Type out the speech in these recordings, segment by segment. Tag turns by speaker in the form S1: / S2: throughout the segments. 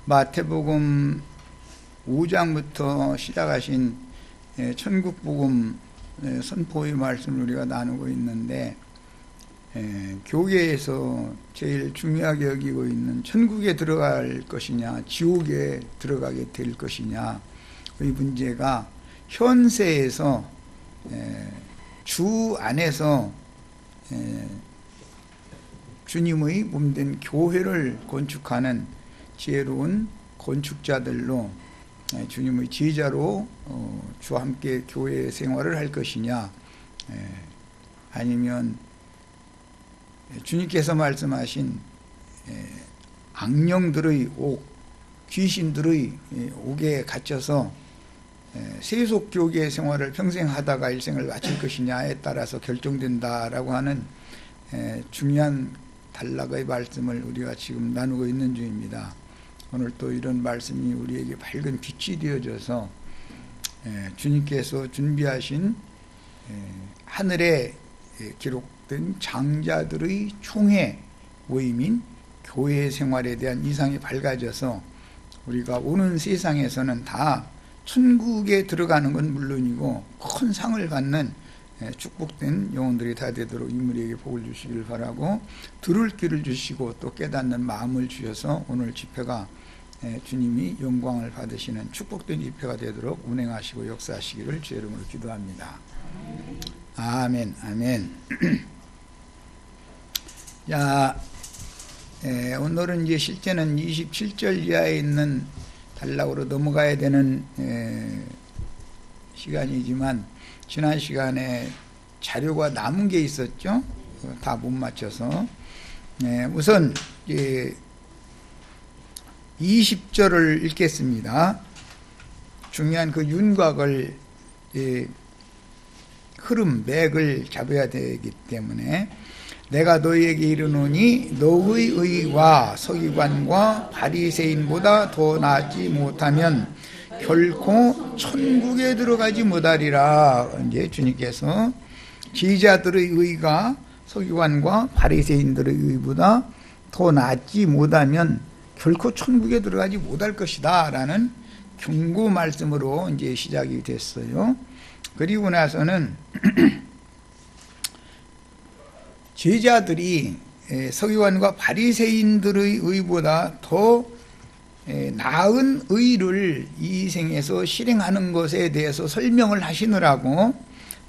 S1: 마태복음 5장부터 시작하신 천국복음 선포의 말씀을 우리가 나누고 있는데, 교계에서 제일 중요하게 여기고 있는 천국에 들어갈 것이냐 지옥에 들어가게 될 것이냐 이 문제가 현세에서 주 안에서 주님의 몸된 교회를 건축하는 지혜로운 건축자들로 주님의 제자로 주와 함께 교회 생활을 할 것이냐, 아니면 주님께서 말씀하신 악령들의 옥, 귀신들의 옥에 갇혀서 세속교계 생활을 평생 하다가 일생을 마칠 것이냐에 따라서 결정된다라고 하는 중요한 단락의 말씀을 우리가 지금 나누고 있는 중입니다. 오늘 또 이런 말씀이 우리에게 밝은 빛이 되어져서 주님께서 준비하신 하늘에 기록된 장자들의 총회 모임인 교회 생활에 대한 이상이 밝아져서 우리가 오는 세상에서는 다 천국에 들어가는 건 물론이고 큰 상을 받는 축복된 영혼들이 다 되도록 인물에게 복을 주시길 바라고, 들을 귀를 주시고 또 깨닫는 마음을 주셔서 오늘 집회가 주님이 영광을 받으시는 축복된 집회가 되도록 운행하시고 역사하시기를 주의 이름으로 기도합니다. 아멘, 아멘. 자, 오늘은 이제 실제는 27절 이하에 있는 단락으로 넘어가야 되는 시간이지만, 지난 시간에 자료가 남은 게 있었죠. 다 못 맞춰서. 우선 20절을 읽겠습니다. 중요한 그 윤곽을, 흐름, 맥을 잡아야 되기 때문에, 내가 너희에게 이르노니 너의 의와 서기관과 바리새인보다 더 나지 못하면 결코 천국에 들어가지 못하리라. 이제 주님께서 제자들의 의가 서기관과 바리새인들의 의보다 더 낫지 못하면 결코 천국에 들어가지 못할 것이다 라는 경고 말씀으로 이제 시작이 됐어요. 그리고 나서는 제자들이 서기관과 바리새인들의 의보다 더 나은 의를 이 생에서 실행하는 것에 대해서 설명을 하시느라고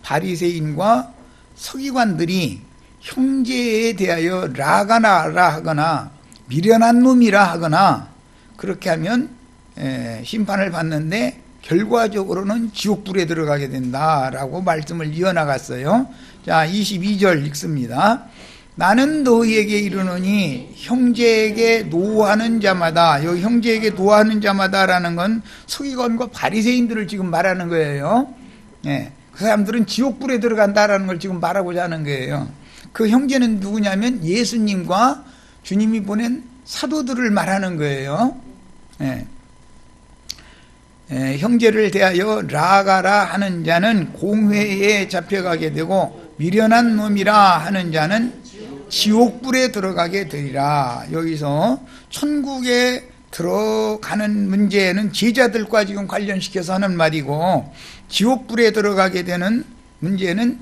S1: 바리새인과 서기관들이 형제에 대하여 라가나라 하거나 미련한 놈이라 하거나 그렇게 하면 심판을 받는데 결과적으로는 지옥불에 들어가게 된다라고 말씀을 이어나갔어요. 자, 22절 읽습니다. 나는 너희에게 이르노니 형제에게 노하는 자마다, 여기 형제에게 노하는 자마다라는 건 서기관과 바리새인들을 지금 말하는 거예요. 그 사람들은 지옥불에 들어간다라는 걸 지금 말하고자 하는 거예요. 그 형제는 누구냐면 예수님과 주님이 보낸 사도들을 말하는 거예요. 형제를 대하여 라가라 하는 자는 공회에 잡혀가게 되고 미련한 놈이라 하는 자는 지옥불에 들어가게 되리라. 여기서 천국에 들어가는 문제는 제자들과 지금 관련시켜서 하는 말이고, 지옥불에 들어가게 되는 문제는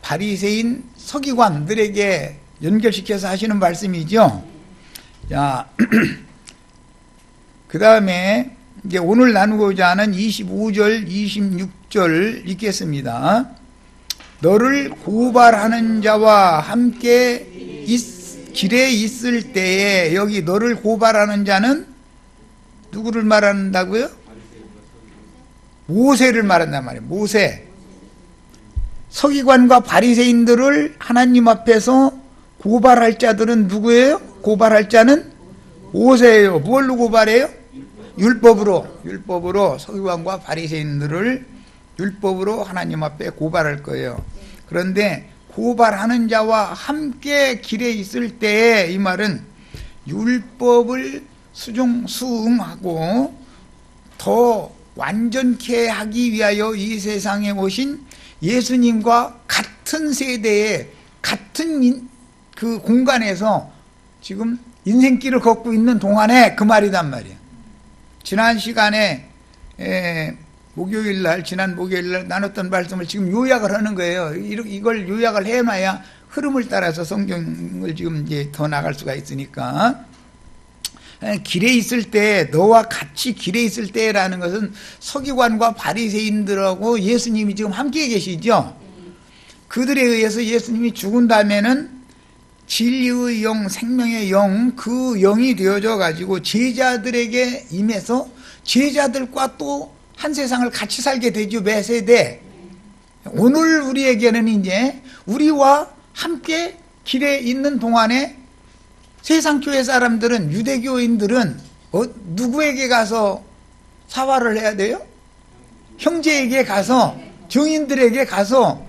S1: 바리새인 서기관들에게 연결시켜서 하시는 말씀이죠. 자, 그 다음에 이제 오늘 나누고자 하는 25절, 26절 읽겠습니다. 너를 고발하는 자와 함께 길에 있을 때에, 여기 너를 고발하는 자는 누구를 말한다고요? 모세를 말한단 말이에요. 모세. 서기관과 바리새인들을 하나님 앞에서 고발할 자들은 누구예요? 고발할 자는 모세예요. 뭘로 고발해요? 율법으로 서기관과 바리새인들을 율법으로 하나님 앞에 고발할 거예요. 그런데 고발하는 자와 함께 길에 있을 때에, 이 말은 율법을 수응하고 더 완전케 하기 위하여 이 세상에 오신 예수님과 같은 세대에 같은 그 공간에서 지금 인생길을 걷고 있는 동안에 그 말이단 말이에요. 지난 시간에 지난 목요일날 나눴던 말씀을 지금 요약을 하는 거예요. 이걸 요약을 해놔야 흐름을 따라서 성경을 지금 이제 더 나갈 수가 있으니까. 길에 있을 때, 너와 같이 길에 있을 때라는 것은 서기관과 바리새인들하고 예수님이 지금 함께 계시죠. 그들에 의해서 예수님이 죽은 다음에는 진리의 영, 생명의 영, 그 영이 되어져 가지고 제자들에게 임해서 제자들과 또 한 세상을 같이 살게 되죠. 매 세대. 오늘 우리에게는 이제 우리와 함께 길에 있는 동안에 세상 교회 사람들은, 유대교인들은 누구에게 가서 사활을 해야 돼요? 형제에게 가서, 증인들에게 가서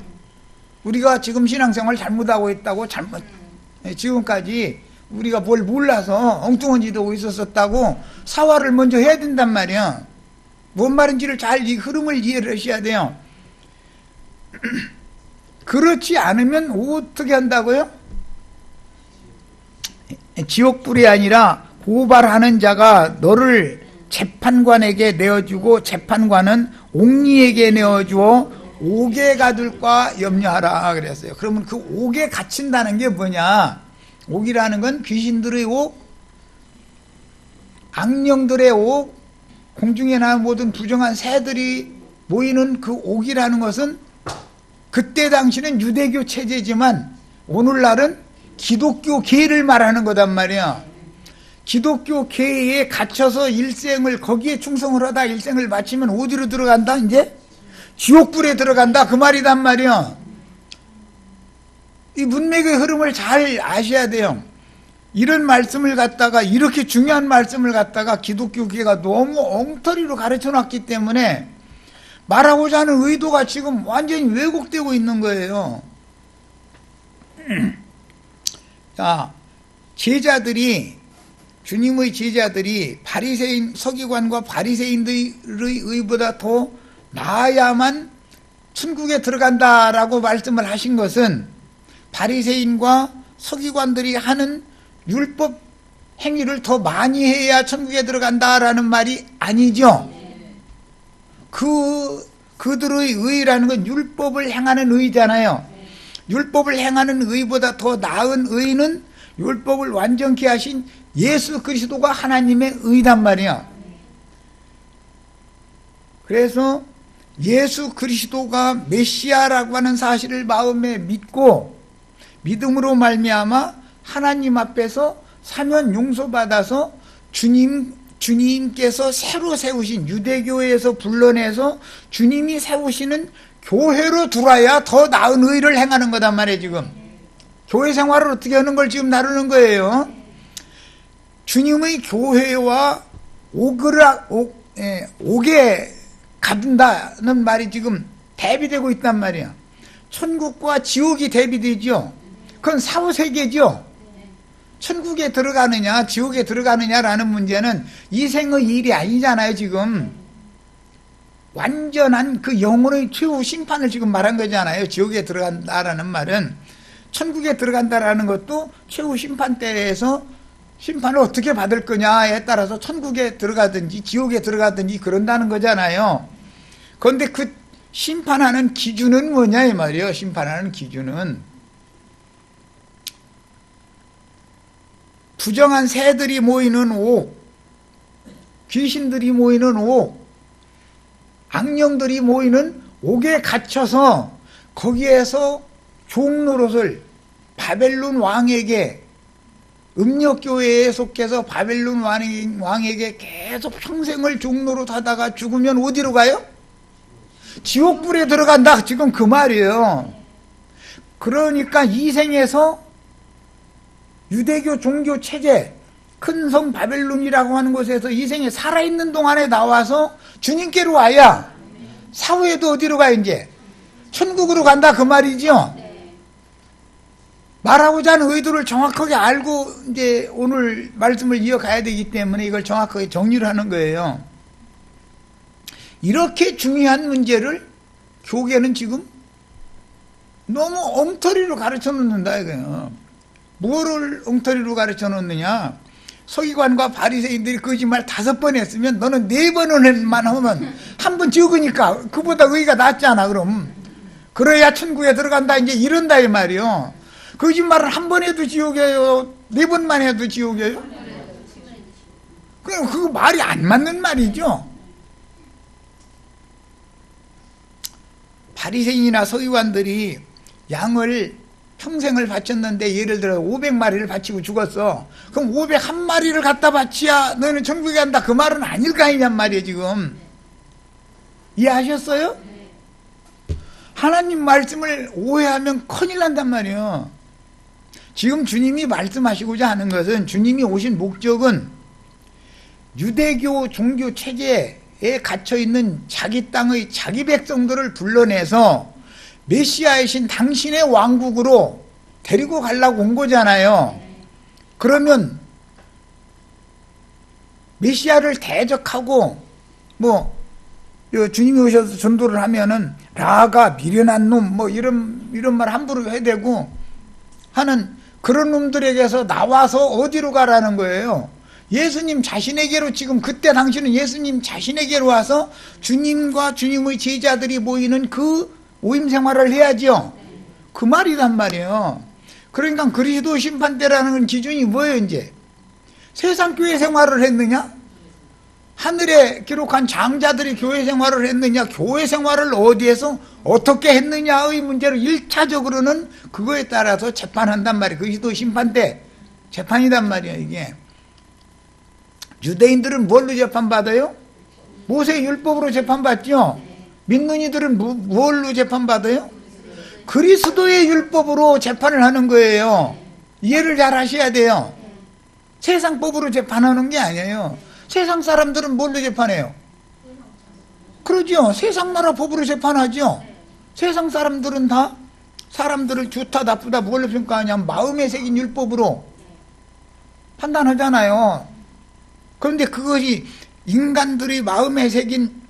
S1: 우리가 지금 신앙생활 잘못하고 있다고, 지금까지 우리가 뭘 몰라서 엉뚱한 짓 하고 있었다고 사활을 먼저 해야 된단 말이야. 뭔 말인지를 잘 이 흐름을 이해를 하셔야 돼요. 그렇지 않으면 어떻게 한다고요? 지옥불이 아니라 고발하는 자가 너를 재판관에게 내어주고 재판관은 옥리에게 내어주어 옥에 가둘까 염려하라 그랬어요. 그러면 그 옥에 갇힌다는 게 뭐냐? 옥이라는 건 귀신들의 옥, 악령들의 옥, 공중에 나는 모든 부정한 새들이 모이는 그 옥이라는 것은 그때 당시는 유대교 체제지만 오늘날은 기독교계를 말하는 거단 말이야. 기독교계에 갇혀서 일생을 거기에 충성을 하다 일생을 마치면 어디로 들어간다? 이제 지옥불에 들어간다 그 말이단 말이야. 이 문맥의 흐름을 잘 아셔야 돼요. 이런 말씀을 갖다가, 이렇게 중요한 말씀을 갖다가 기독교계가 너무 엉터리로 가르쳐 놨기 때문에 말하고자 하는 의도가 지금 완전히 왜곡되고 있는 거예요. 자, 제자들이, 주님의 제자들이 바리새인, 서기관과 바리새인들의 의보다 더 나아야만 천국에 들어간다라고 말씀을 하신 것은 바리새인과 서기관들이 하는 율법 행위를 더 많이 해야 천국에 들어간다라는 말이 아니죠. 그들의 의라는 건 율법을 행하는 의잖아요. 율법을 행하는 의보다 더 나은 의는 율법을 완전케 하신 예수 그리스도가 하나님의 의단 말이야. 그래서 예수 그리스도가 메시아라고 하는 사실을 마음에 믿고 믿음으로 말미암아 하나님 앞에서 사면 용서받아서 주님께서 새로 세우신, 유대교에서 불러내서 주님이 세우시는 교회로 들어와야 더 나은 의를 행하는 거단 말이에요. 지금 교회 생활을 어떻게 하는 걸 지금 다루는 거예요. 주님의 교회와 옥에 가둔다는 말이 지금 대비되고 있단 말이야. 천국과 지옥이 대비되죠. 그건 사후세계죠. 천국에 들어가느냐 지옥에 들어가느냐라는 문제는 이 생의 일이 아니잖아요. 지금 완전한 그 영혼의 최후 심판을 지금 말한 거잖아요. 지옥에 들어간다라는 말은, 천국에 들어간다라는 것도 최후 심판 때에서 심판을 어떻게 받을 거냐에 따라서 천국에 들어가든지 지옥에 들어가든지 그런다는 거잖아요. 그런데 그 심판하는 기준은 뭐냐 이 말이에요. 심판하는 기준은 부정한 새들이 모이는 옥, 귀신들이 모이는 옥, 악령들이 모이는 옥에 갇혀서 거기에서 종노릇을 바벨론 왕에게, 음력교회에 속해서 바벨론 왕에게 계속 평생을 종노릇 하다가 죽으면 어디로 가요? 지옥불에 들어간다. 지금 그 말이에요. 그러니까 이 생에서 유대교 종교 체제, 큰 성 바벨론이라고 하는 곳에서 이 생에 살아있는 동안에 나와서 주님께로 와야 사후에도 어디로 가? 이제 천국으로 간다 그 말이죠. 말하고자 하는 의도를 정확하게 알고 이제 오늘 말씀을 이어가야 되기 때문에 이걸 정확하게 정리를 하는 거예요. 이렇게 중요한 문제를 교계는 지금 너무 엉터리로 가르쳐 놓는다 이거예요. 뭐를 엉터리로 가르쳐 놓느냐? 서기관과 바리새인들이 거짓말 5번 했으면 너는 4번만 하면 한 번 적으니까 그보다 의의가 낫잖아. 그럼 그래야 천국에 들어간다 이제 이런다 이 말이요. 거짓말을 한 번 해도 지옥이에요? 4번만 해도 지옥이에요? 그냥 그거 말이 안 맞는 말이죠. 바리새인이나 서기관들이 양을 평생을 바쳤는데 예를 들어 500마리를 바치고 죽었어. 그럼 501마리를 갖다 바치야 너는 천국에 간다 그 말은 아닐 거 아니냔 말이에요. 지금 이해하셨어요? 하나님 말씀을 오해하면 큰일 난단 말이에요. 지금 주님이 말씀하시고자 하는 것은, 주님이 오신 목적은 유대교 종교 체제에 갇혀있는 자기 땅의 자기 백성들을 불러내서 메시아이신 당신의 왕국으로 데리고 가려고 온 거잖아요. 그러면 메시아를 대적하고 뭐 주님이 오셔서 전도를 하면은 라가 미련한 놈 뭐 이런 말 함부로 해대고 하는 그런 놈들에게서 나와서 어디로 가라는 거예요? 예수님 자신에게로. 지금 그때 당시는 예수님 자신에게로 와서 주님과 주님의 제자들이 모이는 그 오임 생활을 해야죠. 그 말이란 말이에요. 그러니까 그리스도 심판대라는 기준이 뭐예요? 이제 세상 교회 생활을 했느냐? 하늘에 기록한 장자들이 교회 생활을 했느냐? 교회 생활을 어디에서 어떻게 했느냐의 문제로 1차적으로는 그거에 따라서 재판한단 말이에요. 그리스도 심판대 재판이란 말이에요. 이게 유대인들은 뭘로 재판받아요? 모세 율법으로 재판받죠. 믿는 이들은 뭘로 재판받아요? 그리스도의 율법으로 재판을 하는 거예요. 이해를 잘 하셔야 돼요. 세상 법으로 재판하는 게 아니에요. 세상 사람들은 뭘로 재판해요? 그러죠. 세상 나라 법으로 재판하죠. 세상 사람들은 다 사람들을 좋다 나쁘다 뭘로 평가하냐면 마음에 새긴 율법으로 판단하잖아요. 그런데 그것이 인간들이 마음에 새긴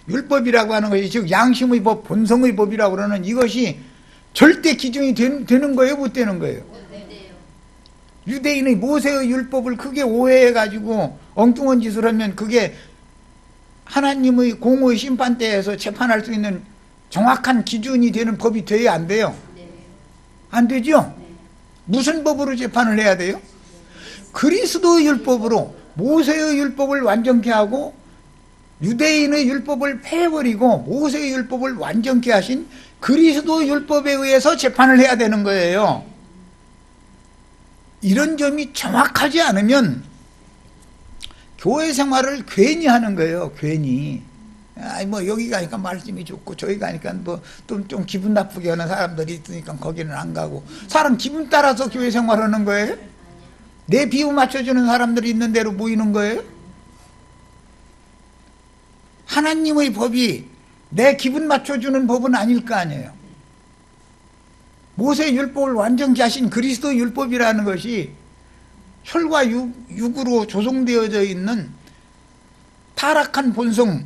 S1: 율법이라고 하는 것이, 즉 양심의 법, 본성의 법이라고 그러는 이것이 절대 기준이 되는 거예요? 못 되는 거예요? 유대인의 모세의 율법을 크게 오해해가지고 엉뚱한 짓을 하면 그게 하나님의 공의 심판대에서 재판할 수 있는 정확한 기준이 되는 법이 돼야 안 돼요? 안 되죠? 무슨 법으로 재판을 해야 돼요? 그리스도의 율법으로. 모세의 율법을 완전케 하고 유대인의 율법을 폐해버리고 모세의 율법을 완전케 하신 그리스도의 율법에 의해서 재판을 해야 되는 거예요. 이런 점이 정확하지 않으면 교회 생활을 괜히 하는 거예요. 괜히. 뭐 여기 가니까 말씀이 좋고 저기 가니까 뭐 좀 기분 나쁘게 하는 사람들이 있으니까 거기는 안 가고. 사람 기분 따라서 교회 생활하는 거예요? 내 비유 맞춰주는 사람들이 있는 대로 모이는 거예요? 하나님의 법이 내 기분 맞춰주는 법은 아닐 거 아니에요. 모세 율법을 완전히 하신 그리스도 율법이라는 것이 혈과 육으로 조성되어져 있는 타락한 본성,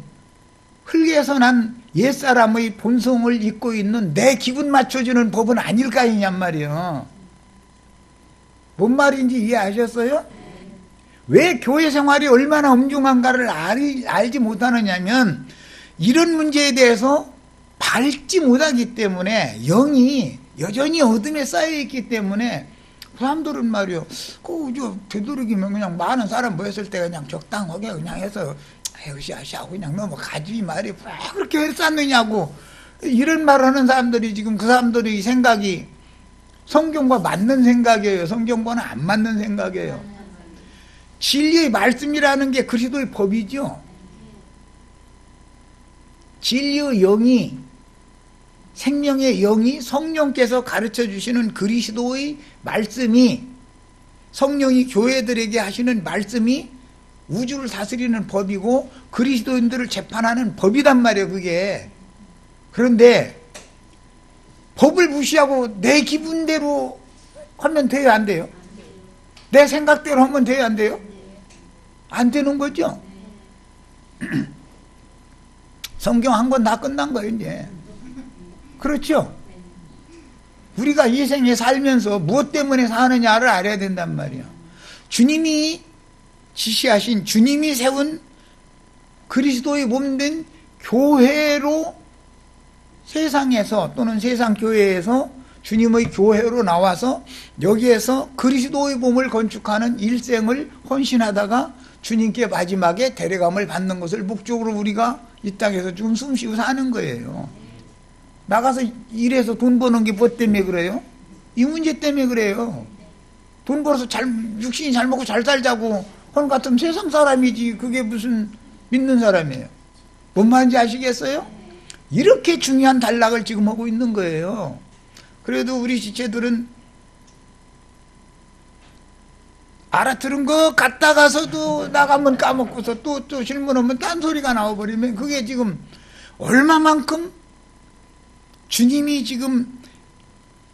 S1: 흙에서 난 옛사람의 본성을 입고 있는 내 기분 맞춰주는 법은 아닐 거 아니냔 말이에요. 뭔 말인지 이해하셨어요? 왜 교회 생활이 얼마나 엄중한가를 알지 못하느냐면 이런 문제에 대해서 밟지 못하기 때문에, 영이 여전히 어둠에 쌓여있기 때문에 사람들은 말이요, 되도록이면 그냥 많은 사람 모였을 때 그냥 적당하게 그냥 해서 으쌰으쌰 그냥 넘어가지 말이 왜 그렇게 했었느냐고 이런 말 하는 사람들이, 지금 그 사람들의 생각이 성경과 맞는 생각이에요? 성경과는 안 맞는 생각이에요? 진리의 말씀이라는 게 그리스도의 법이죠. 진리의 영이, 생명의 영이, 성령께서 가르쳐 주시는 그리스도의 말씀이, 성령이 교회들에게 하시는 말씀이 우주를 다스리는 법이고 그리스도인들을 재판하는 법이란 말이에요. 그게. 그런데 법을 무시하고 내 기분대로 하면 돼요? 안 돼요? 내 생각대로 하면 돼요? 안 돼요? 안 되는 거죠. 성경 한 권 다 끝난 거예요 이제. 그렇죠? 우리가 이 생에 살면서 무엇 때문에 사느냐를 알아야 된단 말이야. 주님이 지시하신, 주님이 세운 그리스도의 몸된 교회로, 세상에서 또는 세상 교회에서 주님의 교회로 나와서 여기에서 그리스도의 몸을 건축하는 일생을 헌신하다가 주님께 마지막에 데려감을 받는 것을 목적으로 우리가 이 땅에서 지금 숨쉬고 사는 거예요. 나가서 일해서 돈 버는 게 뭐 때문에 그래요? 이 문제 때문에 그래요. 돈 벌어서 육신이 잘 먹고 잘 살자고 하는 것 같으면 세상 사람이지, 그게 무슨 믿는 사람이에요. 뭔 말인지 아시겠어요? 이렇게 중요한 단락을 지금 하고 있는 거예요. 그래도 우리 지체들은 알아들은 것 같다가서도 나가면 까먹고서 또 질문하면 딴소리가 나와버리면, 그게 지금 얼마만큼 주님이 지금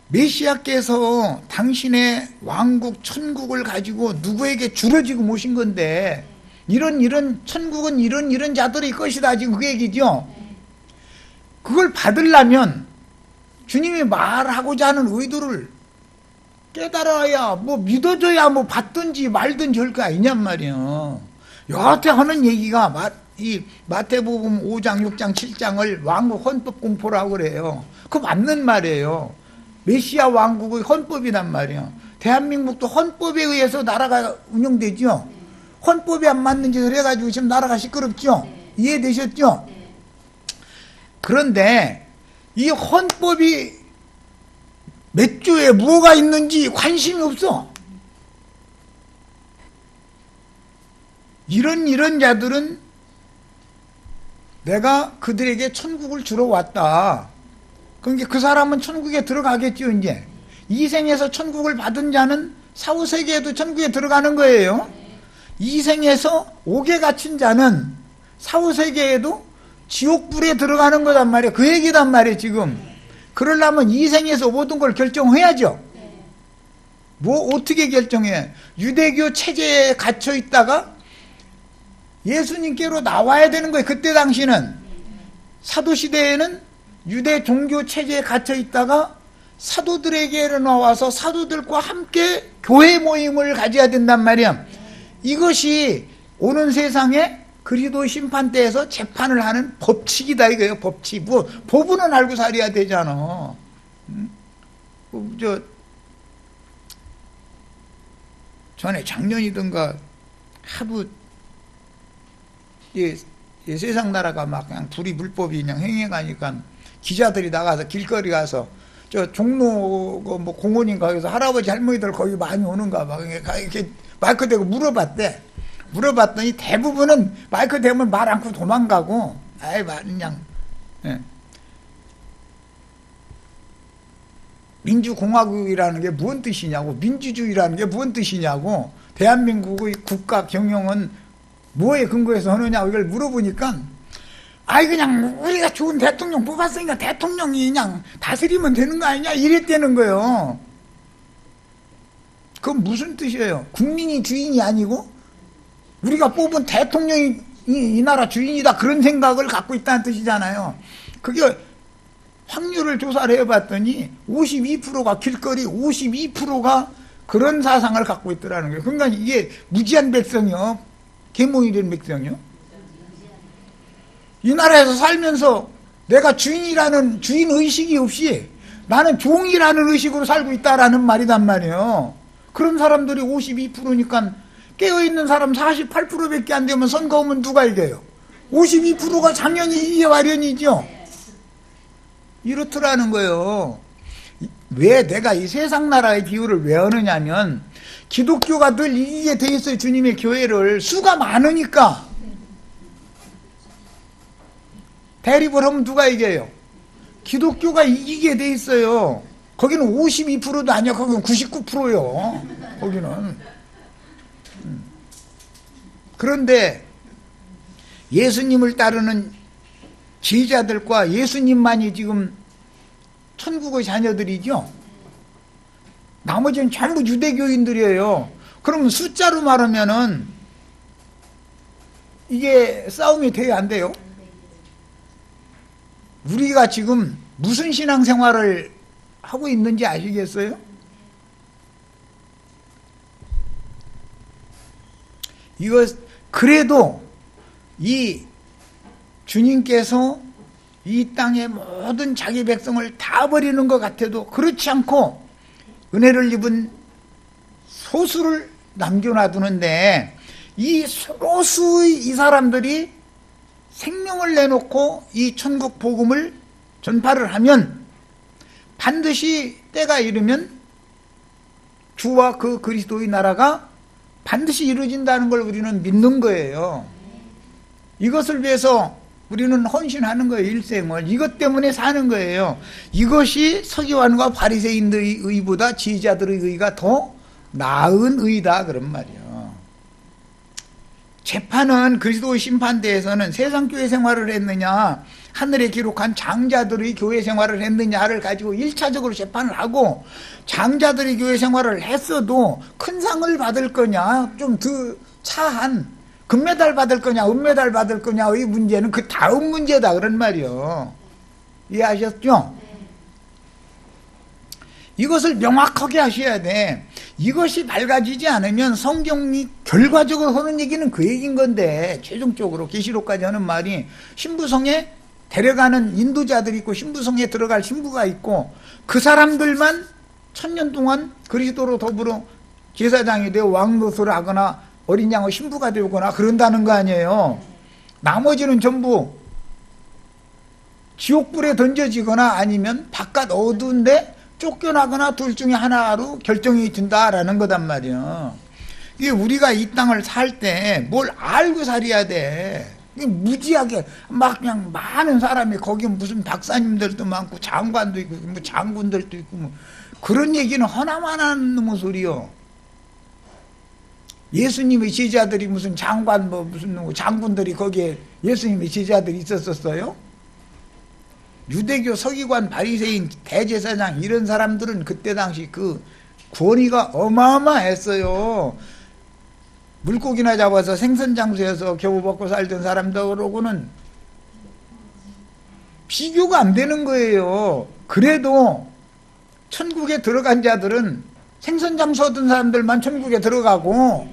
S1: 메시아께서 당신의 왕국 천국을 가지고 누구에게 주러 지금 오신 건데, 이런 천국은 이런 자들의 것이다, 지금 그 얘기죠. 그걸 받으려면 주님이 말하고자 하는 의도를 깨달아야, 뭐 믿어줘야 뭐 받든지 말든지 할 거 아니냔 말이에요. 여하태 하는 얘기가 이 마태복음 5장 6장 7장을 왕국 헌법 공포라고 그래요. 그거 맞는 말이에요. 메시아 왕국의 헌법이란 말이에요. 대한민국도 헌법에 의해서 나라가 운영되죠. 헌법이 안 맞는 짓을 해가지고 지금 나라가 시끄럽죠. 이해되셨죠? 그런데 이 헌법이 몇 조에 뭐가 있는지 관심이 없어. 이런 자들은 내가 그들에게 천국을 주러 왔다. 그러니까 그 사람은 천국에 들어가겠죠. 이제 이 생에서 천국을 받은 자는 사후 세계에도 천국에 들어가는 거예요. 이 생에서 옥에 갇힌 자는 사후 세계에도 지옥불에 들어가는 거단 말이에요. 그 얘기단 말이에요. 지금 그러려면 이 생에서 모든 걸 결정해야죠. 뭐 어떻게 결정해? 유대교 체제에 갇혀 있다가 예수님께로 나와야 되는 거예요. 그때 당시는 사도시대에는 유대 종교 체제에 갇혀 있다가 사도들에게로 나와서 사도들과 함께 교회 모임을 가져야 된단 말이야. 이것이 오는 세상에 그리스도 심판대에서 재판을 하는 법칙이다 이거예요. 법칙. 뭐 법은 알고 살아야 되잖아. 전에 작년이든가 하도 세상 나라가 막 그냥 불이 불법이 그냥 행해가니까 기자들이 나가서 길거리 가서 저 종로 뭐 공원인가 거기서 할아버지 할머니들 거기 많이 오는가 막 이렇게 마이크 대고 물어봤대. 물어봤더니 대부분은 마이크 대면 말 않고 도망가고, 아이 그냥 민주공화국이라는 게 무슨 뜻이냐고, 민주주의라는 게 무슨 뜻이냐고, 대한민국의 국가 경영은 뭐에 근거해서 하느냐고 이걸 물어보니까, 아이 그냥 우리가 좋은 대통령 뽑았으니까 대통령이 그냥 다스리면 되는 거 아니냐 이랬다는 거예요. 그건 무슨 뜻이에요? 국민이 주인이 아니고 우리가 뽑은 대통령이 이 나라 주인이다, 그런 생각을 갖고 있다는 뜻이잖아요. 그게 확률을 조사를 해봤더니 52%가 길거리, 52%가 그런 사상을 갖고 있더라는 거예요. 그러니까 이게 무지한 백성이요, 계몽이 된 백성이요. 이 나라에서 살면서 내가 주인이라는 주인의식이 없이 나는 종이라는 의식으로 살고 있다라는 말이단 말이에요. 그런 사람들이 52%니까 깨어있는 사람 48%밖에 안 되면 선거 오면 누가 이겨요? 52%가 당연히 이게 마련이죠. 이렇더라는 거예요. 왜 내가 이 세상 나라의 비유를 왜 하느냐면, 기독교가 늘 이기게 돼 있어요. 주님의 교회를. 수가 많으니까. 대립을 하면 누가 이겨요? 기독교가 이기게 돼 있어요. 거기는 52%도 아니야. 거기는 99%요. 거기는. 그런데 예수님을 따르는 제자들과 예수님만이 지금 천국의 자녀들이죠. 나머지는 전부 유대교인들이에요. 그러면 숫자로 말하면은 이게 싸움이 돼야 안 돼요? 우리가 지금 무슨 신앙생활을 하고 있는지 아시겠어요? 이거 그래도 이 주님께서 이 땅의 모든 자기 백성을 다 버리는 것 같아도 그렇지 않고 은혜를 입은 소수를 남겨놔두는데, 이 소수의 이 사람들이 생명을 내놓고 이 천국 복음을 전파를 하면 반드시 때가 이르면 주와 그 그리스도의 나라가 반드시 이루어진다는 걸 우리는 믿는 거예요. 이것을 위해서 우리는 헌신하는 거예요. 일생을 이것 때문에 사는 거예요. 이것이 서기관과 바리새인들의 의보다 지휘자들의 의가 더 나은 의다, 그런 말이에요. 재판은 그리스도의 심판대에서는 세상 교회 생활을 했느냐, 하늘에 기록한 장자들의 교회 생활을 했느냐를 가지고 1차적으로 재판을 하고, 장자들의 교회 생활을 했어도 큰 상을 받을 거냐, 좀 더 차한 금메달 받을 거냐, 은메달 받을 거냐의 문제는 그 다음 문제다, 그런 말이요. 이해하셨죠? 이것을 명확하게 하셔야 돼. 이것이 밝아지지 않으면 성경이 결과적으로 하는 얘기는 그 얘기인 건데, 최종적으로 계시록까지 하는 말이 신부성에 데려가는 인도자들이 있고 신부성에 들어갈 신부가 있고, 그 사람들만 1000년 동안 그리스도로 더불어 제사장이 되어 왕노릇을 하거나 어린 양의 신부가 되거나 그런다는 거 아니에요. 나머지는 전부 지옥불에 던져지거나 아니면 바깥 어두운데 쫓겨나거나 둘 중에 하나로 결정이 된다라는 거단 말이에요. 이게 우리가 이 땅을 살 때 뭘 알고 살아야 돼. 무지하게 막 그냥 많은 사람이, 거기 무슨 박사님들도 많고 장관도 있고 뭐 장군들도 있고 뭐 그런 얘기는 하나만 하는 놈의 소리요. 예수님의 제자들이 무슨 장관 뭐 무슨 장군들이 거기에 예수님의 제자들이 있었어요? 유대교 서기관, 바리새인, 대제사장 이런 사람들은 그때 당시 그 권위가 어마어마했어요. 물고기나 잡아서 생선장수에서 겨우 먹고 살던 사람들하고는 비교가 안 되는 거예요. 그래도 천국에 들어간 자들은 생선장수 하던 사람들만 천국에 들어가고,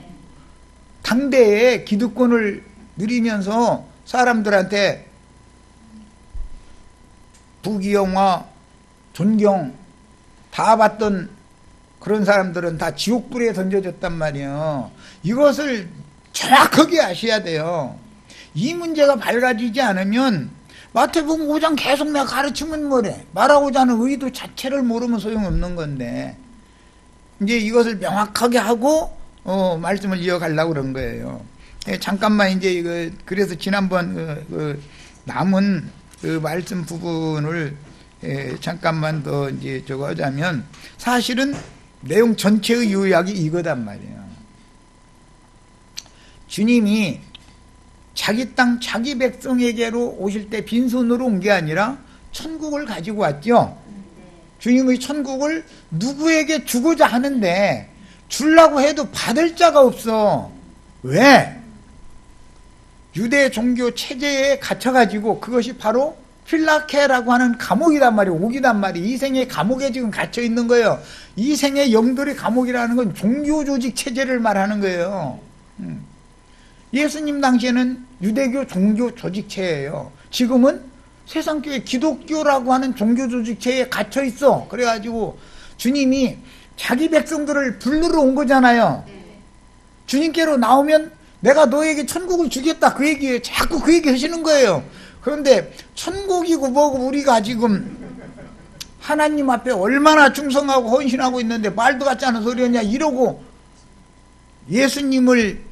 S1: 당대에 기득권을 누리면서 사람들한테 부귀영화, 존경 다 받던 그런 사람들은 다 지옥불에 던져졌단 말이에요. 이것을 정확하게 아셔야 돼요. 이 문제가 밝아지지 않으면 마태복음 5장 계속 내가 가르치면 뭐래, 말하고자 하는 의도 자체를 모르면 소용없는 건데, 이제 이것을 명확하게 하고 말씀을 이어가려고 그런 거예요. 잠깐만 이제 이거 그래서 지난번 남은 그 말씀 부분을 잠깐만 더 이제 저거 하자면, 사실은 내용 전체의 요약이 이거단 말이에요. 주님이 자기 땅 자기 백성에게로 오실 때 빈손으로 온 게 아니라 천국을 가지고 왔죠. 주님의 천국을 누구에게 주고자 하는데 주려고 해도 받을 자가 없어. 왜? 유대 종교 체제에 갇혀가지고, 그것이 바로 필라케라고 하는 감옥이란 말이에요. 옥이란 말이에요. 이 생의 감옥에 지금 갇혀 있는 거예요. 이 생의 영들의 감옥이라는 건 종교 조직 체제를 말하는 거예요. 예수님 당시에는 유대교 종교 조직체예요. 지금은 세상교회 기독교라고 하는 종교 조직체에 갇혀 있어. 그래가지고 주님이 자기 백성들을 부르러 온 거잖아요. 주님께로 나오면 내가 너에게 천국을 주겠다, 그 얘기예요. 자꾸 그 얘기 하시는 거예요. 그런데 천국이고 뭐고 우리가 지금 하나님 앞에 얼마나 충성하고 헌신하고 있는데 말도 같지 않은 소리였냐 이러고 예수님을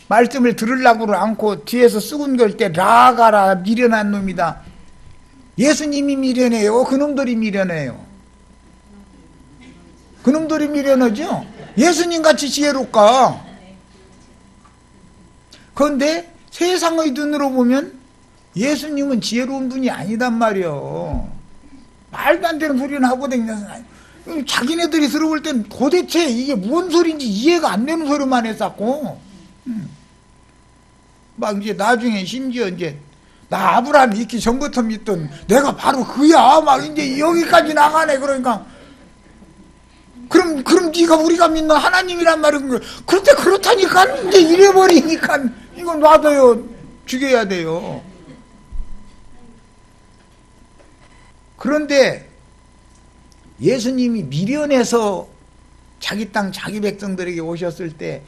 S1: 말씀을 들으려고 않고 뒤에서 쑥은 걸 때 라가라 미련한 놈이다. 예수님이 미련해요? 그놈들이 미련해요? 그놈들이 미련하죠? 예수님같이 지혜롭까? 그런데 세상의 눈으로 보면 예수님은 지혜로운 분이 아니단 말이에요. 말도 안 되는 소리는 하고 다니면서 자기네들이 들어볼 땐 도대체 이게 뭔 소리인지 이해가 안 되는 소리만 했었고, 막 이제 나중에 심지어 이제 나 아브라함 있기 전부터 믿던 내가 바로 그야. 막 이제 여기까지 나가네. 그러니까 그럼 네가 우리가 믿는 하나님이란 말인 거야. 그런데 그렇다니까 이제 이래버리니까 이건 놔둬요. 죽여야 돼요. 그런데 예수님이 미련해서 자기 땅 자기 백성들에게 오셨을 때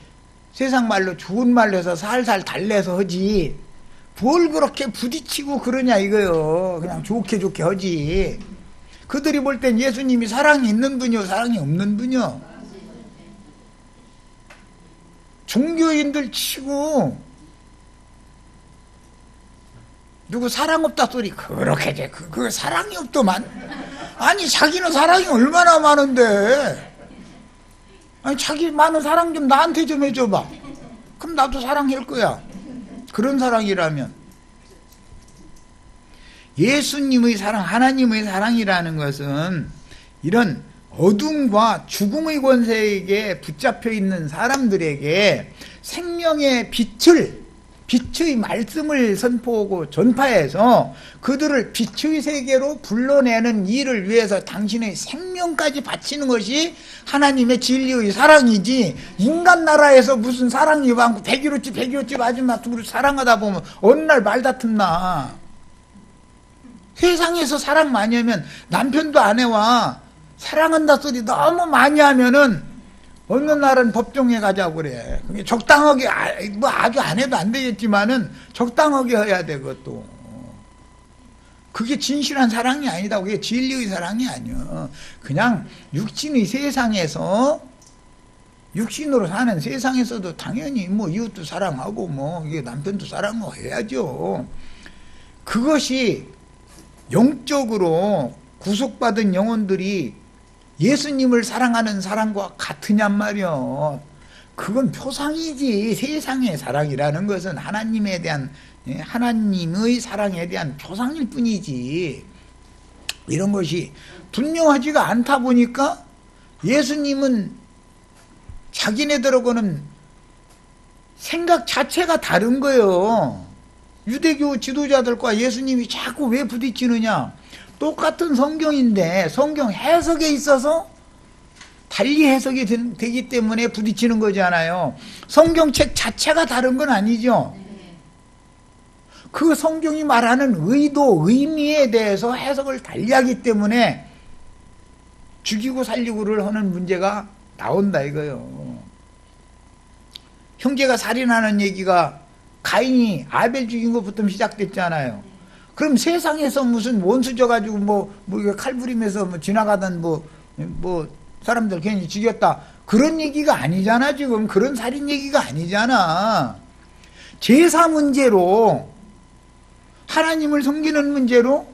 S1: 세상 말로 좋은 말로 해서 살살 달래서 하지 뭘 그렇게 부딪히고 그러냐 이거요. 그냥 좋게 하지. 그들이 볼 땐 예수님이 사랑이 있는 분이요 사랑이 없는 분이요. 종교인들 치고 누구 사랑 없다 소리 그렇게 돼. 그 사랑이 없더만. 아니 자기는 사랑이 얼마나 많은데. 아니 자기 많은 사랑 좀 나한테 좀 해줘봐. 그럼 나도 사랑할 거야. 그런 사랑이라면. 예수님의 사랑, 하나님의 사랑이라는 것은 이런 어둠과 죽음의 권세에게 붙잡혀 있는 사람들에게 생명의 빛의 말씀을 선포하고 전파해서 그들을 빛의 세계로 불러내는 일을 위해서 당신의 생명까지 바치는 것이 하나님의 진리의 사랑이지. 인간 나라에서 무슨 사랑이 많고 100일어치 마지막 둘이 사랑하다 보면 어느 날 말다툼 나. 세상에서 사랑 많이 하면 남편도 아내와 사랑한다 소리 너무 많이 하면은 어느 날은 법정에 가자고 그래. 그게 적당하게 뭐 아주 안 해도 안 되겠지만은 적당하게 해야 돼. 그것도 그게 진실한 사랑이 아니다. 그게 진리의 사랑이 아니야. 그냥 육신의 세상에서 육신으로 사는 세상에서도 당연히 뭐 이웃도 사랑하고 뭐 이게 남편도 사랑하고 해야죠. 그것이 영적으로 구속받은 영혼들이 예수님을 사랑하는 사랑과 같으냔 말이요. 그건 표상이지. 세상의 사랑이라는 것은 하나님에 대한 하나님의 사랑에 대한 표상일 뿐이지. 이런 것이 분명하지가 않다 보니까 예수님은 자기네들하고는 생각 자체가 다른 거예요. 유대교 지도자들과 예수님이 자꾸 왜 부딪히느냐. 똑같은 성경인데 성경 해석에 있어서 달리 해석이 되기 때문에 부딪히는 거잖아요. 성경책 자체가 다른 건 아니죠. 그 성경이 말하는 의도, 의미에 대해서 해석을 달리하기 때문에 죽이고 살리고를 하는 문제가 나온다 이거요. 형제가 살인하는 얘기가 가인이 아벨 죽인 것부터 시작됐잖아요. 그럼 세상에서 무슨 원수 져가지고 뭐 칼부림에서 뭐 지나가던 뭐 사람들 괜히 죽였다. 그런 얘기가 아니잖아, 지금. 그런 살인 얘기가 아니잖아. 제사 문제로, 하나님을 섬기는 문제로,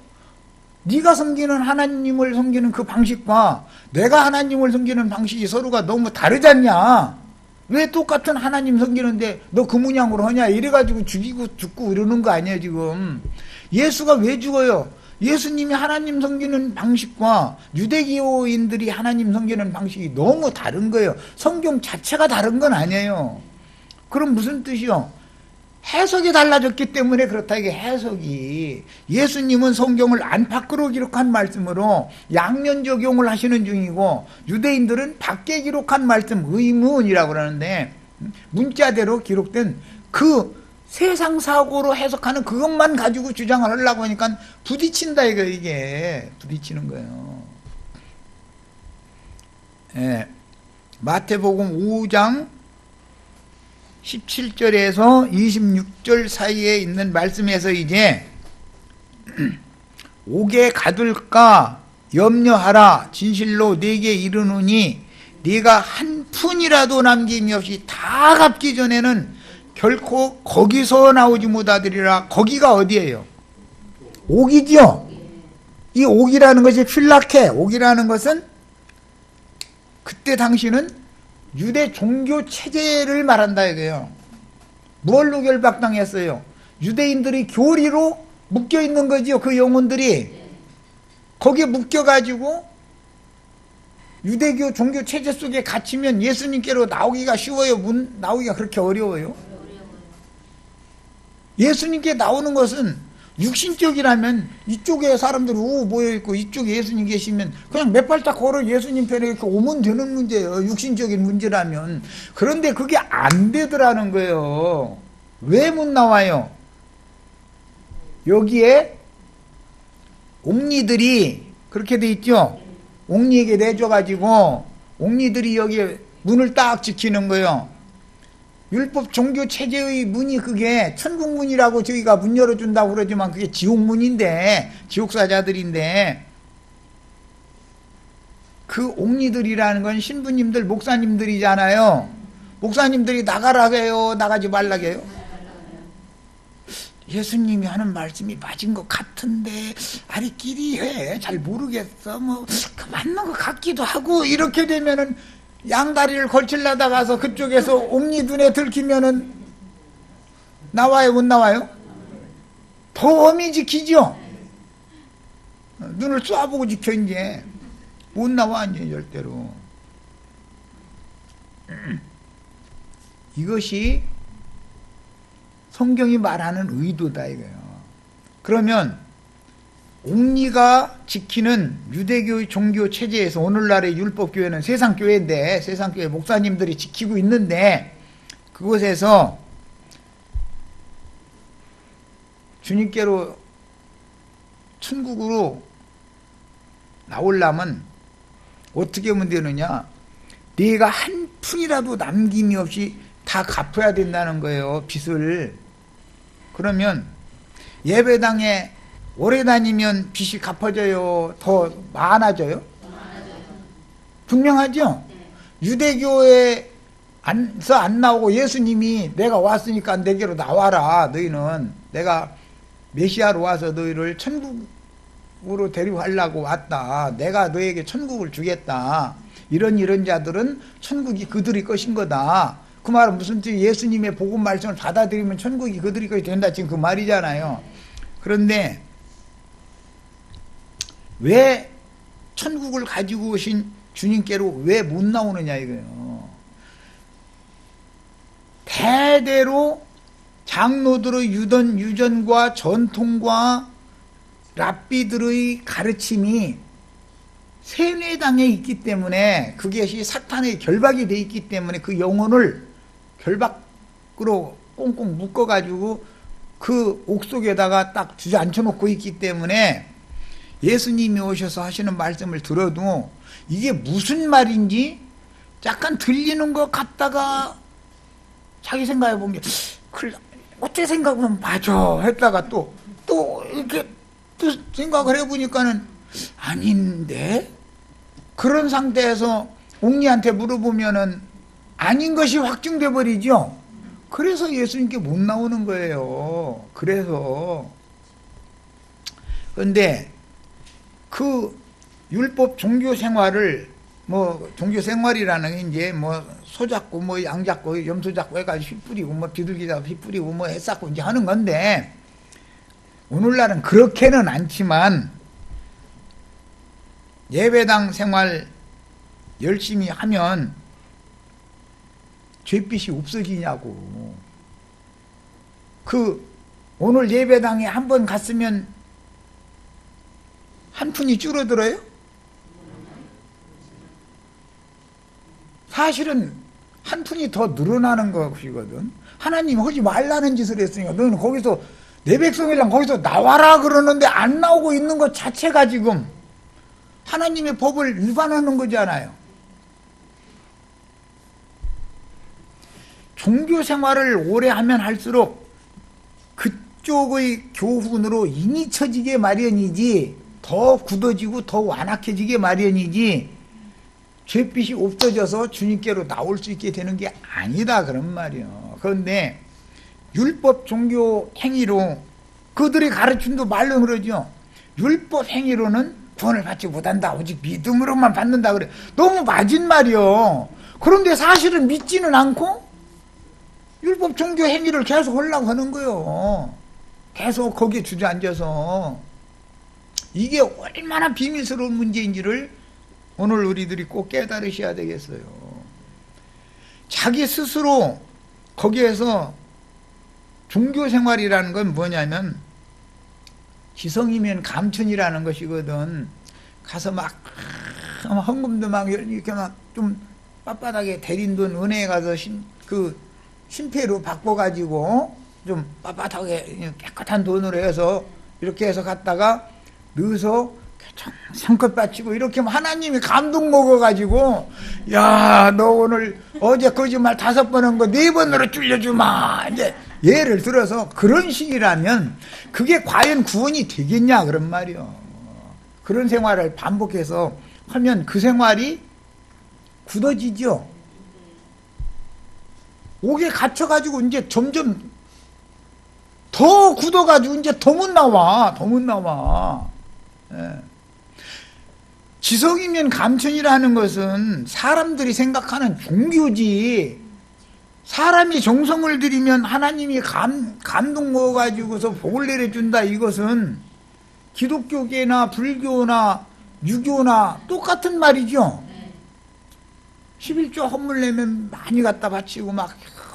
S1: 네가 섬기는 하나님을 섬기는 그 방식과 내가 하나님을 섬기는 방식이 서로가 너무 다르지 않냐? 왜 똑같은 하나님 섬기는데 너 그 문양으로 하냐? 이래가지고 죽이고 죽고 이러는 거 아니야, 지금. 예수가 왜 죽어요? 예수님이 하나님 섬기는 방식과 유대교인들이 하나님 섬기는 방식이 너무 다른 거예요. 성경 자체가 다른 건 아니에요. 그럼 무슨 뜻이요? 해석이 달라졌기 때문에 그렇다. 이게 해석이. 예수님은 성경을 안팎으로 기록한 말씀으로 양면 적용을 하시는 중이고 유대인들은 밖에 기록한 말씀 의문이라고 그러는데 문자대로 기록된 그 세상 사고로 해석하는 그것만 가지고 주장을 하려고 하니까 부딪힌다 이게 부딪히는 거예요. 예. 마태복음 5장 17절에서 26절 사이에 있는 말씀에서 이제 옥에 가둘까 염려하라. 진실로 네게 이르노니 네가 한 푼이라도 남김이 없이 다 갚기 전에는 결코 거기서 나오지 못하리라. 거기가 어디예요? 옥이죠. 이 옥이라는 것이 필라케. 옥이라는 것은 그때 당시는 유대 종교 체제를 말한다 이거예요. 뭘로 결박당했어요? 유대인들이 교리로 묶여 있는 거지요. 그 영혼들이 거기에 묶여가지고 유대교 종교 체제 속에 갇히면 예수님께로 나오기가 쉬워요? 나오기가 그렇게 어려워요? 예수님께 나오는 것은 육신적이라면 이쪽에 사람들이 모여있고 이쪽에 예수님 계시면 그냥 몇 발짝 걸어 예수님 편에 이렇게 오면 되는 문제예요. 육신적인 문제라면. 그런데 그게 안 되더라는 거예요. 왜 못 나와요? 여기에 옥리들이 그렇게 돼 있죠. 옥리에게 내줘가지고 옥리들이 여기에 문을 딱 지키는 거예요. 율법 종교 체제의 문이 그게 천국문이라고 저희가 문 열어준다고 그러지만 그게 지옥문인데, 지옥사자들인데, 그 옥리들이라는 건 신부님들, 목사님들이잖아요. 목사님들이 나가라고 해요? 나가지 말라고 해요? 예수님이 하는 말씀이 맞은 것 같은데 아리끼리 해. 잘 모르겠어. 뭐 맞는 것 같기도 하고. 이렇게 되면은 양다리를 걸치려다 가서 그쪽에서 옥리 눈에 들키면은 나와요, 못 나와요? 더 엄히 지키죠. 눈을 쏴보고 지켜. 이제 못 나와 이제 절대로. 이것이 성경이 말하는 의도다 이거예요. 그러면 옥리가 지키는 유대교의 종교 체제에서 오늘날의 율법교회는 세상교회인데, 세상교회 목사님들이 지키고 있는데, 그곳에서 주님께로 천국으로 나오려면 어떻게 하면 되느냐? 네가 한 푼이라도 남김이 없이 다 갚아야 된다는 거예요, 빚을. 그러면 예배당에 오래 다니면 빚이 갚아져요? 더 많아져요? 분명하죠? 유대교에서 안 나오고 예수님이 내가 왔으니까 내게로 나와라. 너희는 내가 메시아로 와서 너희를 천국으로 데려가려고 왔다. 내가 너에게 천국을 주겠다. 이런 자들은 천국이 그들의 것인 거다. 그 말은 무슨 뜻이 예수님의 복음 말씀을 받아들이면 천국이 그들의 것이 된다. 지금 그 말이잖아요. 그런데 왜 천국을 가지고 오신 주님께로 왜 못 나오느냐 이거예요. 대대로 장로들의 유전과 전통과 랍비들의 가르침이 세뇌당에 있기 때문에, 그것이 사탄의 결박이 돼 있기 때문에 그 영혼을 결박으로 꽁꽁 묶어가지고 그 옥속에다가 딱 주저앉혀놓고 있기 때문에 예수님이 오셔서 하시는 말씀을 들어도 이게 무슨 말인지 약간 들리는 것 같다가 자기 생각해 본 게 어째 생각하면 맞아 했다가 또 이렇게 또 생각을 해보니까는 아닌데, 그런 상태에서 옥리한테 물어보면은 아닌 것이 확증돼 버리죠. 그래서 예수님께 못 나오는 거예요. 그래서. 그런데 그 율법 종교 생활을 종교 생활이라는 게 이제 소 잡고 양 잡고 염소 잡고 해가지고 피 뿌리고 비둘기 잡고 피 뿌리고 해 쌓고 이제 하는 건데, 오늘날은 그렇게는 않지만 예배당 생활 열심히 하면 죄빚이 없어지냐고. 오늘 예배당에 한 번 갔으면 한 푼이 줄어들어요? 사실은 한 푼이 더 늘어나는 것이거든. 하나님 하지 말라는 짓을 했으니까 너는 거기서 내 백성이랑 거기서 나와라 그러는데 안 나오고 있는 것 자체가 지금 하나님의 법을 위반하는 거잖아요. 종교 생활을 오래 하면 할수록 그쪽의 교훈으로 인이 처지게 마련이지, 더 굳어지고 더 완악해지게 마련이지, 죄빚이 없어져서 주님께로 나올 수 있게 되는 게 아니다 그런 말이에요. 그런데 율법 종교 행위로, 그들의 가르침도 말로 그러죠. 율법 행위로는 구원을 받지 못한다. 오직 믿음으로만 받는다 그래. 너무 맞은 말이요. 그런데 사실은 믿지는 않고 율법 종교 행위를 계속 하려고 하는 거예요. 계속 거기에 주저앉아서. 이게 얼마나 비밀스러운 문제인지를 오늘 우리들이 꼭 깨달으셔야 되겠어요. 자기 스스로 거기에서 종교 생활이라는 건 뭐냐면 지성이면 감천이라는 것이거든. 가서 막 헌금도 막 이렇게 막 좀 빳빳하게 대린 돈 은행에 가서 심패로 바꿔가지고 좀 빳빳하게 깨끗한 돈으로 해서 이렇게 해서 갔다가 넣어서 성껏 바치고 이렇게 하면 하나님이 감동 먹어가지고, 야, 너 오늘 어제 거짓말 5번 한 거 4번으로 줄여주마. 이제 예를 들어서 그런 식이라면 그게 과연 구원이 되겠냐 그런 말이요. 그런 생활을 반복해서 하면 그 생활이 굳어지죠. 옥에 갇혀가지고 이제 점점 더 굳어가지고 이제 더 못 나와. 예. 지성이면 감천이라는 것은 사람들이 생각하는 종교지. 사람이 정성을 들이면 하나님이 감동 먹어가지고서 복을 내려준다. 이것은 기독교계나 불교나 유교나 똑같은 말이죠. 11조 헌물 내면 많이 갖다 바치고 막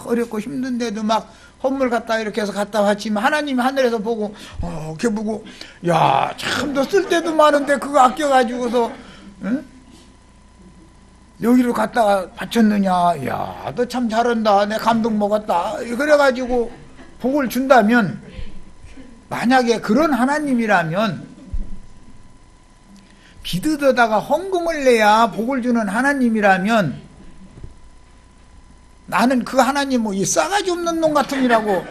S1: 어렵고 힘든데도 막 헌물 갖다 이렇게 해서 갖다 바치면 하나님이 하늘에서 보고 이렇게 보고, 야, 참 너 쓸 때도 많은데 그거 아껴가지고서 응? 여기로 갖다가 바쳤느냐. 야, 너 참 잘한다. 내 감동 먹었다. 그래가지고 복을 준다면, 만약에 그런 하나님이라면 비드더다가 헌금을 내야 복을 주는 하나님이라면, 나는 그 하나님 뭐 이 싸가지 없는 놈 같으니라고,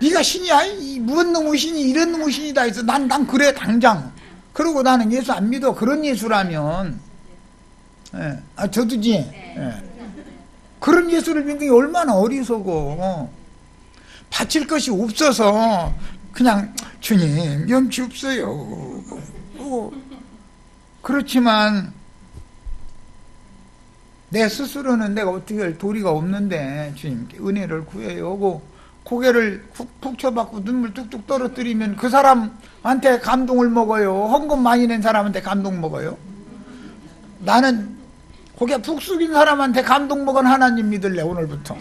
S1: 네가 신이야? 이 무슨 놈의 신이 이런 놈의 신이다 해서 난 그래 당장. 그러고 나는 예수 안 믿어. 그런 예수라면, 예. 저도지. 예. 그런 예수를 믿는 게 얼마나 어리석어. 바칠 것이 없어서 그냥 주님 염치 없어요. 그렇지만 내 스스로는 내가 어떻게 할 도리가 없는데 주님께 은혜를 구해요 하고 고개를 푹 쳐박고 눈물 뚝뚝 떨어뜨리면 그 사람한테 감동을 먹어요? 헌금 많이 낸 사람한테 감동 먹어요? 나는 고개 푹 숙인 사람한테 감동 먹은 하나님 믿을래. 오늘부터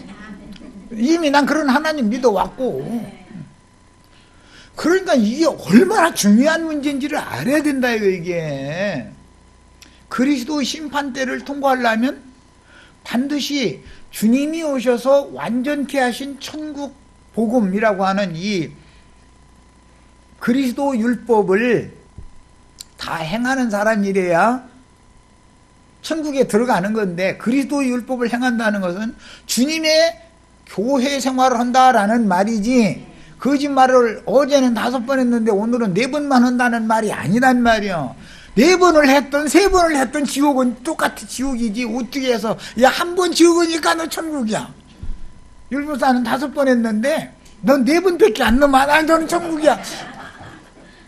S1: 이미 난 그런 하나님 믿어왔고. 그러니까 이게 얼마나 중요한 문제인지를 알아야 된다 이게. 그리스도 심판대를 통과하려면 반드시 주님이 오셔서 완전케 하신 천국 복음이라고 하는 이 그리스도 율법을 다 행하는 사람이래야 천국에 들어가는 건데, 그리스도 율법을 행한다는 것은 주님의 교회 생활을 한다라는 말이지, 거짓말을 어제는 5번 했는데 오늘은 4번만 한다는 말이 아니란 말이요. 4번을 했던 3번을 했던 지옥은 똑같이 지옥이지. 어떻게 해서 야, 1번 지옥이니까 너 천국이야. 율법사는 5번 했는데 넌 4번밖에 안 넘어. 아니 너는 천국이야.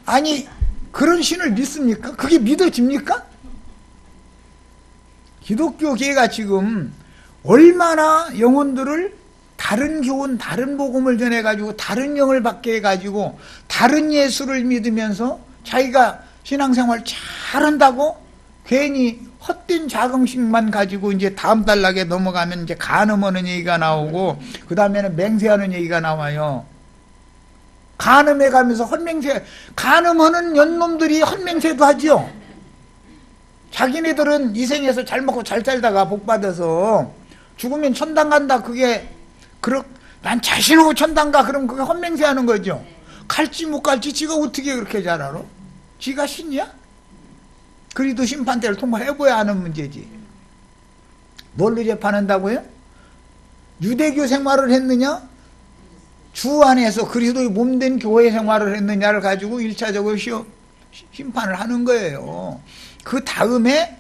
S1: 아니 그런 신을 믿습니까? 그게 믿어집니까? 기독교계가 지금 얼마나 영혼들을 다른 교훈, 다른 복음을 전해가지고 다른 영을 받게 해가지고 다른 예수를 믿으면서 자기가 신앙생활 잘한다고 괜히 헛된 자긍심만 가지고 이제 다음 단락에 넘어가면 이제 간음하는 얘기가 나오고 그 다음에는 맹세하는 얘기가 나와요. 간음해 가면서 헛맹세, 간음하는 연놈들이 헛맹세도 하죠. 자기네들은 이 생에서 잘 먹고 잘 살다가 복 받아서 죽으면 천당 간다. 그게 난 자신하고 천당 가. 그럼 그게 헛맹세하는 거죠. 갈지 못 갈지 지가 어떻게 그렇게 잘 알아? 지가 신이야? 그리도 심판대를 통과해봐야 하는 문제지. 뭘로 재판한다고요? 유대교 생활을 했느냐? 주 안에서 그리스도의 몸된 교회 생활을 했느냐를 가지고 1차적으로 심판을 하는 거예요. 그 다음에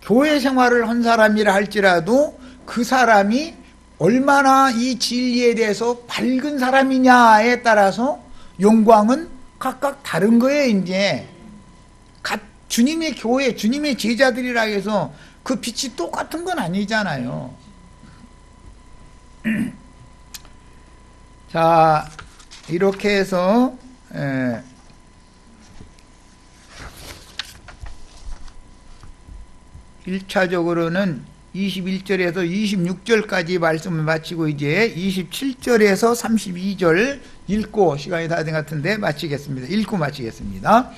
S1: 교회 생활을 한 사람이라 할지라도 그 사람이 얼마나 이 진리에 대해서 밝은 사람이냐에 따라서 영광은 각각 다른 거예요. 이제 주님의 교회, 주님의 제자들이라 해서 그 빛이 똑같은 건 아니잖아요. 자, 이렇게 해서 1차적으로는 21절에서 26절까지 말씀을 마치고 이제 27절에서 32절 읽고 시간이 다 된 것 같은데 마치겠습니다. 읽고 마치겠습니다.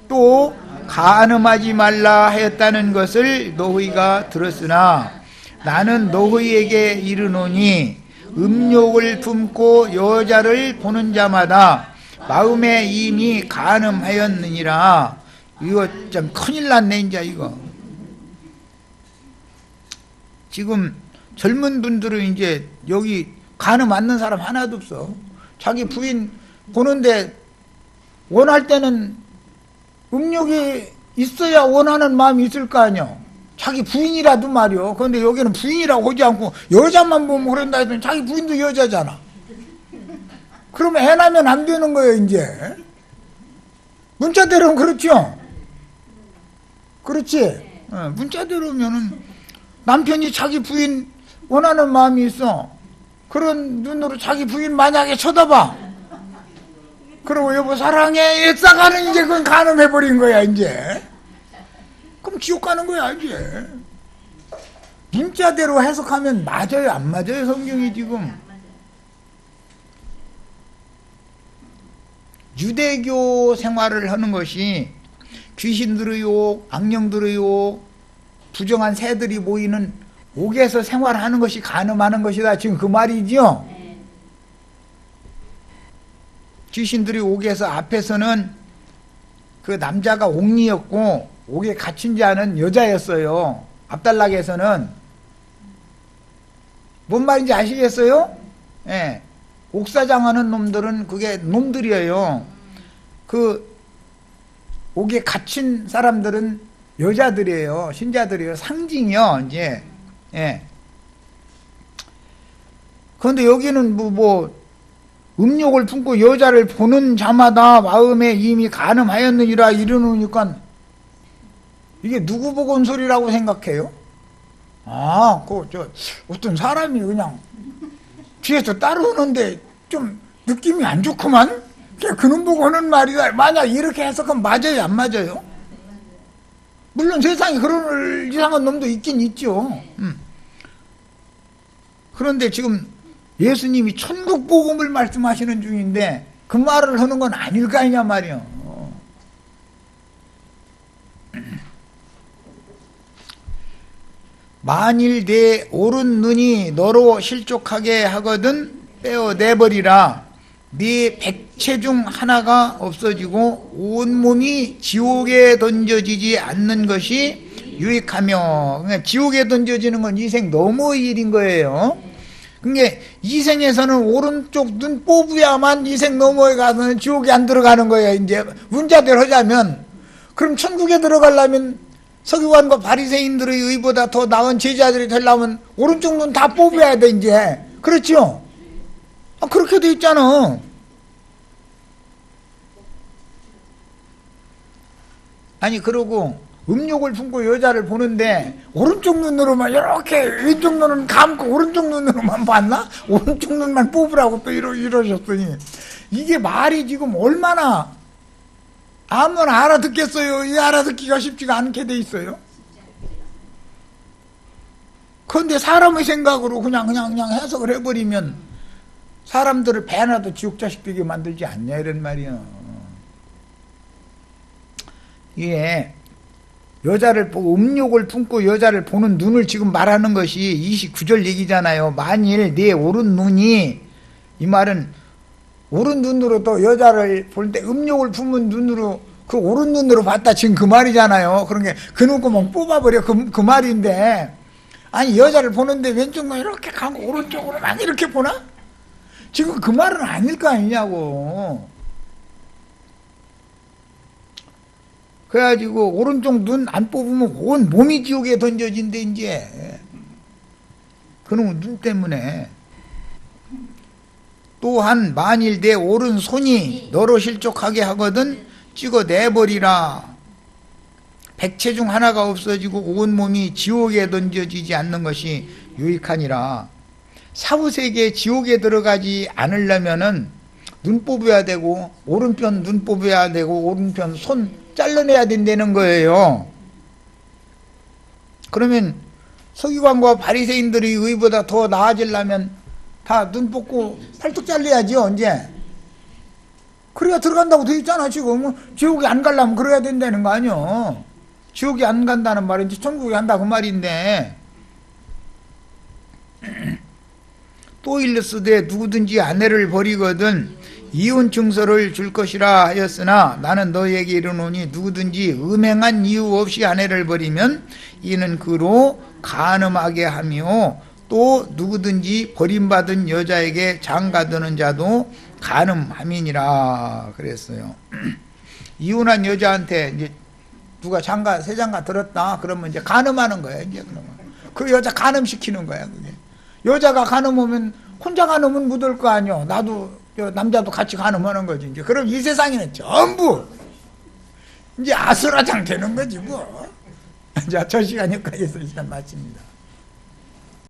S1: 또 간음하지 말라 하였다는 것을 너희가 들었으나 나는 너희에게 이르노니 음욕을 품고 여자를 보는 자마다 마음에 이미 간음하였느니라. 이거 참 큰일 났네 이제 이거. 지금 젊은 분들은 이제 여기 간음 맞는 사람 하나도 없어. 자기 부인 보는데 원할 때는 음욕이 있어야 원하는 마음이 있을 거 아니야. 자기 부인이라도 말이요. 그런데 여기는 부인이라고 하지 않고 여자만 보면 그런다 했더니 자기 부인도 여자잖아. 그러면 해나면 안 되는 거예요 이제. 문자대로는 그렇죠. 그렇지. 문자대로면은 남편이 자기 부인 원하는 마음이 있어. 그런 눈으로 자기 부인 만약에 쳐다봐. 그러고 여보 사랑해 애써가는 이제 그건 간음해버린 거야 이제. 그럼 지옥 가는 거야 이제. 문자대로 해석하면 맞아요 안 맞아요 성경이 지금. 유대교 생활을 하는 것이 귀신들의 욕, 악령들의 욕, 부정한 새들이 모이는 옥에서 생활하는 것이 간음하는 것이다. 지금 그 말이죠. 귀신들이 옥에서 앞에서는 그 남자가 옥리였고 옥에 갇힌 자는 여자였어요. 앞단락에서는 뭔 말인지 아시겠어요? 예. 옥사장하는 놈들은 그게 놈들이에요. 그 옥에 갇힌 사람들은 여자들이에요. 신자들이에요. 상징이요. 이제 예. 그런데 여기는 뭐 음욕을 품고 여자를 보는 자마다 마음에 이미 간음하였느니라 이러니까 이게 누구 보고 온 소리라고 생각해요? 어떤 사람이 그냥 뒤에서 따라오는데 좀 느낌이 안 좋구만? 그놈 보고 하는 말이다. 만약 이렇게 해석하면 맞아요? 안 맞아요? 물론 세상에 그런 이상한 놈도 있긴 있죠. 그런데 지금 예수님이 천국 복음을 말씀하시는 중인데 그 말을 하는 건 아닐 거 아니냐 말이요. 만일 내 오른 눈이 너로 실족하게 하거든 빼어내버리라. 네 백체 중 하나가 없어지고 온몸이 지옥에 던져지지 않는 것이 유익하며. 그러니까 지옥에 던져지는 건 이 생 너머의 일인 거예요. 그게 이 생에서는 오른쪽 눈 뽑아야만 이 생 너머에 가서는 지옥에 안 들어가는 거예요. 이제 문자대로 하자면. 그럼 천국에 들어가려면 서기관과 바리새인들의 의보다 더 나은 제자들이 되려면 오른쪽 눈 다 뽑아야 돼 이제. 그렇죠? 그렇게 돼 있잖아. 아니 그러고 음욕을 품고 여자를 보는데 오른쪽 눈으로만 이렇게 왼쪽 눈은 감고 오른쪽 눈으로만 봤나? 오른쪽 눈만 뽑으라고 또 이러셨더니 이게 말이 지금 얼마나 아무나 알아듣겠어요? 이 알아듣기가 쉽지가 않게 돼 있어요. 그런데 사람의 생각으로 그냥 해석을 해버리면 사람들을 배나도 지옥 자식 되게 만들지 않냐 이런 말이요. 예, 여자를 보고 음욕을 품고 여자를 보는 눈을 지금 말하는 것이 29절 얘기잖아요. 만일 내 오른 눈이, 이 말은 오른 눈으로 또 여자를 볼 때 음욕을 품은 눈으로 그 오른 눈으로 봤다 지금 그 말이잖아요. 그런 게 그 눈구멍 뽑아버려 그 말인데, 아니 여자를 보는데 왼쪽 눈 이렇게 가고 오른쪽으로 막 이렇게 보나? 지금 그 말은 아닐 거 아니냐고. 그래가지고 오른쪽 눈 안 뽑으면 온 몸이 지옥에 던져진대 이제. 그놈의 눈 때문에. 또한 만일 내 오른손이 너로 실족하게 하거든 찍어내버리라. 백체 중 하나가 없어지고 온 몸이 지옥에 던져지지 않는 것이 유익하니라. 사후세계 지옥에 들어가지 않으려면은 눈 뽑아야 되고 오른편 눈 뽑아야 되고 오른편 손 잘라내야 된다는 거예요. 그러면 서기관과 바리새인들이 의보다 더 나아지려면 다 눈 뽑고 팔뚝 잘려야지 언제. 그래야 들어간다고 돼 있잖아 지금. 지옥에 안 가려면 그래야 된다는 거 아니야. 지옥에 안 간다는 말인지 천국에 간다 그 말인데. 또 일렀으되 누구든지 아내를 버리거든 이혼 증서를 줄 것이라 하였으나 나는 너희에게 이르노니 누구든지 음행한 이유 없이 아내를 버리면 이는 그로 간음하게 하며 또 누구든지 버림받은 여자에게 장가드는 자도 간음함이니라 그랬어요. 이혼한 여자한테 이제 누가 새 장가 들었다 그러면 이제 간음하는 거야. 이제 그러면 그 여자 간음시키는 거야. 그게 여자가 간음하면 혼자 간음은 묻을 거 아니야. 나도 남자도 같이 간음하는 거지. 이제 그럼 이 세상에는 전부 이제 아수라장 되는 거지 뭐. 자, 저 시간 여기까지 해서 일단 마칩니다.